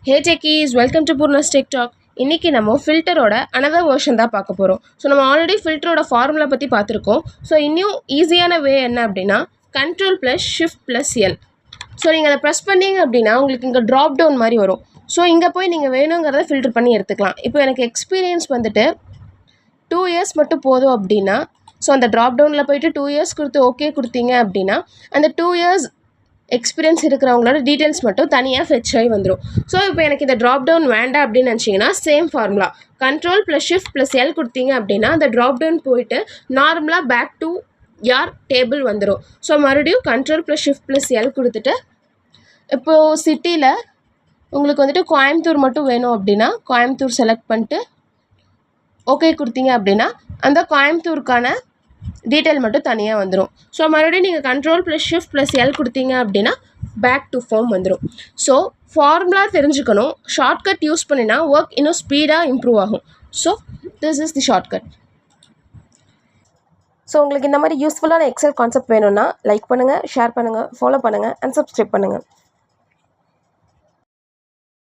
Hey techies, welcome to Purna's Tech Talk. இன்னைக்கு நம்ம ஃபில்டரோட another version தான் பார்க்க போகிறோம். ஸோ நம்ம ஆல்ரெடி ஃபில்டரோட ஃபார்முலா பற்றி பார்த்துருக்கோம். ஸோ இன்னும் ஈஸியான வே என்ன அப்படின்னா Ctrl + Shift + L. ஸோ நீங்கள் அதை ப்ரெஸ் பண்ணிங்க அப்படின்னா உங்களுக்கு இங்கே ட்ராப் டவுன் மாதிரி வரும். ஸோ இங்கே போய் நீங்கள் வேணுங்கிறத ஃபில்டர் பண்ணி எடுத்துக்கலாம். இப்போ எனக்கு எக்ஸ்பீரியன்ஸ் வந்துட்டு 2 years மட்டும் போதும் அப்படின்னா ஸோ அந்த ட்ராப் டவுனில் போய்ட்டு 2 years கொடுத்து ஓகே கொடுத்தீங்க அப்படின்னா அந்த 2 years எக்ஸ்பீரியன்ஸ் இருக்கிறவங்களோட டீட்டெயில்ஸ் மட்டும் தனியாக ஃபெச் ஆகி வந்துடும். ஸோ இப்போ எனக்கு இந்த ட்ராப் டவுன் வேண்டாம் அப்படின்னு நினச்சிங்கன்னா same formula Ctrl + Shift + L கொடுத்தீங்க அப்படின்னா அந்த ட்ராப் டவுன் போயிட்டு நார்மலாக பேக் டு யார் டேபிள் வந்துடும். ஸோ மறுபடியும் Ctrl + Shift + L கொடுத்துட்டு இப்போது சிட்டியில் உங்களுக்கு வந்துட்டு கோயம்புத்தூர் மட்டும் வேணும் அப்படின்னா கோயம்புத்தூர் செலக்ட் பண்ணிட்டு ஓகே கொடுத்தீங்க அப்படின்னா அந்த கோயம்புத்தூருக்கான டீட்டெயில் மட்டும் தனியாக வந்துடும். ஸோ மறுபடியும் நீங்கள் Ctrl + Shift + L கொடுத்தீங்க அப்படின்னா பேக் டு ஃபார்ம் வந்துடும். ஸோ ஃபார்முலா தெரிஞ்சுக்கணும், ஷார்ட்கட் யூஸ் பண்ணினா ஒர்க் இன்னும் ஸ்பீடாக இம்ப்ரூவ் ஆகும். So this is the shortcut. So உங்களுக்கு இந்த மாதிரி யூஸ்ஃபுல்லான எக்ஸல் கான்செப்ட் வேணும்னா லைக் பண்ணுங்கள், ஷேர் பண்ணுங்கள், ஃபாலோ பண்ணுங்கள் அண்ட் சப்ஸ்கிரைப் பண்ணுங்கள்.